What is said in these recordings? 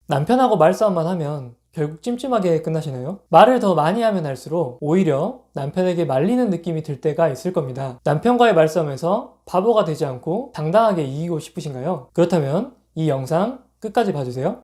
남편하고 말싸움만 하면 결국 찜찜하게 끝나시나요? 말을 더 많이 하면 할수록 오히려 남편에게 말리는 느낌이 들 때가 있을 겁니다. 남편과의 말싸움에서 바보가 되지 않고 당당하게 이기고 싶으신가요? 그렇다면 이 영상 끝까지 봐주세요.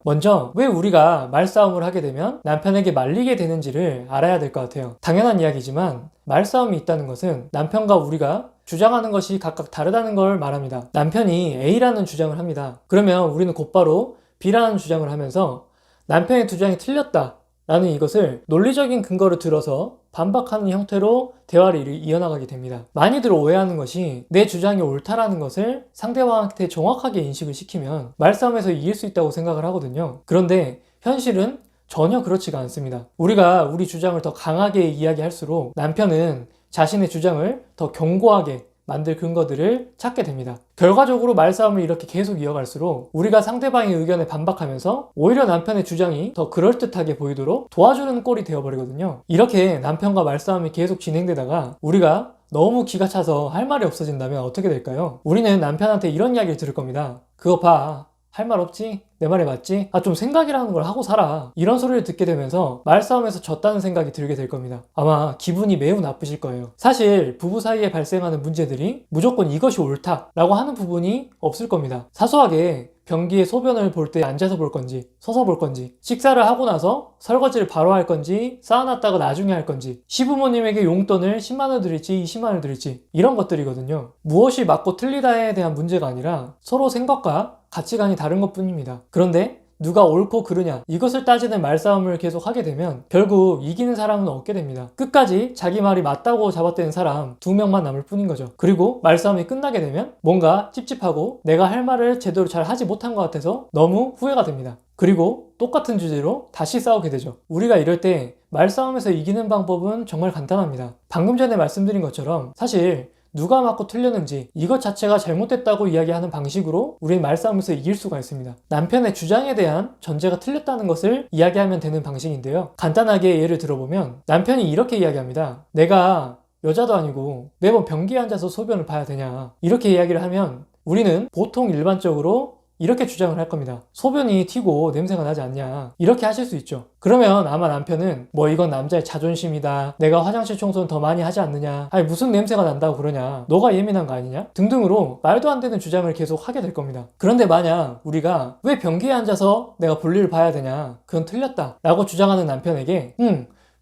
먼저 왜 우리가 말싸움을 하게 되면 남편에게 말리게 되는지를 알아야 될 것 같아요. 당연한 이야기지만 말싸움이 있다는 것은 남편과 우리가 주장하는 것이 각각 다르다는 걸 말합니다. 남편이 A라는 주장을 합니다. 그러면 우리는 곧바로 B라는 주장을 하면서 남편의 주장이 틀렸다 라는 이것을 논리적인 근거를 들어서 반박하는 형태로 대화를 이어나가게 됩니다. 많이들 오해하는 것이 내 주장이 옳다라는 것을 상대방한테 정확하게 인식을 시키면 말싸움에서 이길 수 있다고 생각을 하거든요. 그런데 현실은 전혀 그렇지가 않습니다. 우리가 우리 주장을 더 강하게 이야기할수록 남편은 자신의 주장을 더 견고하게 만들 근거들을 찾게 됩니다. 결과적으로 말싸움을 이렇게 계속 이어갈수록 우리가 상대방의 의견에 반박하면서 오히려 남편의 주장이 더 그럴듯하게 보이도록 도와주는 꼴이 되어버리거든요. 이렇게 남편과 말싸움이 계속 진행되다가 우리가 너무 기가 차서 할 말이 없어진다면 어떻게 될까요? 우리는 남편한테 이런 이야기를 들을 겁니다. 그거 봐. 할 말 없지? 내 말에 맞지? 좀 생각이라는 걸 하고 살아. 이런 소리를 듣게 되면서 말싸움에서 졌다는 생각이 들게 될 겁니다. 아마 기분이 매우 나쁘실 거예요. 사실 부부 사이에 발생하는 문제들이 무조건 이것이 옳다라고 하는 부분이 없을 겁니다. 사소하게 변기에 소변을 볼 때 앉아서 볼 건지 서서 볼 건지, 식사를 하고 나서 설거지를 바로 할 건지 쌓아놨다가 나중에 할 건지, 시부모님에게 용돈을 10만 원 드릴지 20만 원 드릴지, 이런 것들이거든요. 무엇이 맞고 틀리다에 대한 문제가 아니라 서로 생각과 가치관이 다른 것 뿐입니다. 그런데 누가 옳고 그르냐, 이것을 따지는 말싸움을 계속 하게 되면 결국 이기는 사람은 없게 됩니다. 끝까지 자기 말이 맞다고 잡아떼는 사람 2명만 남을 뿐인 거죠. 그리고 말싸움이 끝나게 되면 뭔가 찝찝하고 내가 할 말을 제대로 잘 하지 못한 것 같아서 너무 후회가 됩니다. 그리고 똑같은 주제로 다시 싸우게 되죠. 우리가 이럴 때 말싸움에서 이기는 방법은 정말 간단합니다. 방금 전에 말씀드린 것처럼 사실 누가 맞고 틀렸는지 이것 자체가 잘못됐다고 이야기하는 방식으로 우리는 말싸움에서 이길 수가 있습니다. 남편의 주장에 대한 전제가 틀렸다는 것을 이야기하면 되는 방식인데요. 간단하게 예를 들어보면 남편이 이렇게 이야기합니다. 내가 여자도 아니고 매번 변기에 앉아서 소변을 봐야 되냐, 이렇게 이야기를 하면 우리는 보통 일반적으로 이렇게 주장을 할 겁니다. 소변이 튀고 냄새가 나지 않냐, 이렇게 하실 수 있죠. 그러면 아마 남편은 이건 남자의 자존심이다, 내가 화장실 청소는 더 많이 하지 않느냐, 무슨 냄새가 난다고 그러냐, 너가 예민한 거 아니냐 등등으로 말도 안 되는 주장을 계속 하게 될 겁니다. 그런데 만약 우리가 왜 변기에 앉아서 내가 볼일을 봐야 되냐, 그건 틀렸다 라고 주장하는 남편에게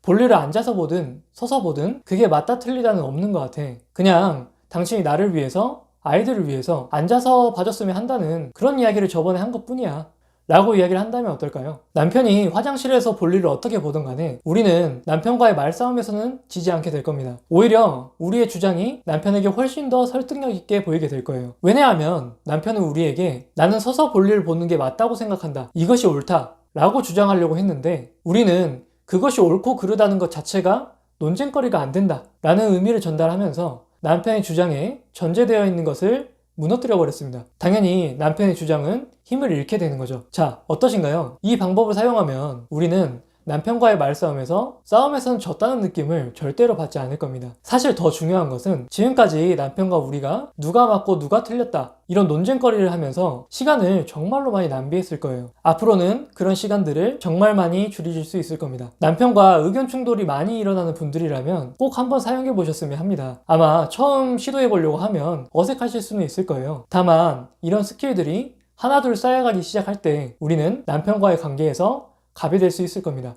볼일을 앉아서 보든 서서 보든 그게 맞다 틀리다는 없는 것 같아, 그냥 당신이 나를 위해서 아이들을 위해서 앉아서 봐줬으면 한다는 그런 이야기를 저번에 한 것뿐이야 라고 이야기를 한다면 어떨까요? 남편이 화장실에서 볼일을 어떻게 보든 간에 우리는 남편과의 말싸움에서는 지지 않게 될 겁니다. 오히려 우리의 주장이 남편에게 훨씬 더 설득력 있게 보이게 될 거예요. 왜냐하면 남편은 우리에게 나는 서서 볼일을 보는 게 맞다고 생각한다, 이것이 옳다 라고 주장하려고 했는데 우리는 그것이 옳고 그르다는 것 자체가 논쟁거리가 안 된다 라는 의미를 전달하면서 남편의 주장에 전제되어 있는 것을 무너뜨려 버렸습니다. 당연히 남편의 주장은 힘을 잃게 되는 거죠. 자, 어떠신가요? 이 방법을 사용하면 우리는 남편과의 말싸움에서 싸움에서는 졌다는 느낌을 절대로 받지 않을 겁니다. 사실 더 중요한 것은 지금까지 남편과 우리가 누가 맞고 누가 틀렸다 이런 논쟁거리를 하면서 시간을 정말로 많이 낭비했을 거예요. 앞으로는 그런 시간들을 정말 많이 줄이실 수 있을 겁니다. 남편과 의견 충돌이 많이 일어나는 분들이라면 꼭 한번 사용해 보셨으면 합니다. 아마 처음 시도해 보려고 하면 어색하실 수는 있을 거예요. 다만 이런 스킬들이 하나둘 쌓여가기 시작할 때 우리는 남편과의 관계에서 갑이 될 수 있을 겁니다.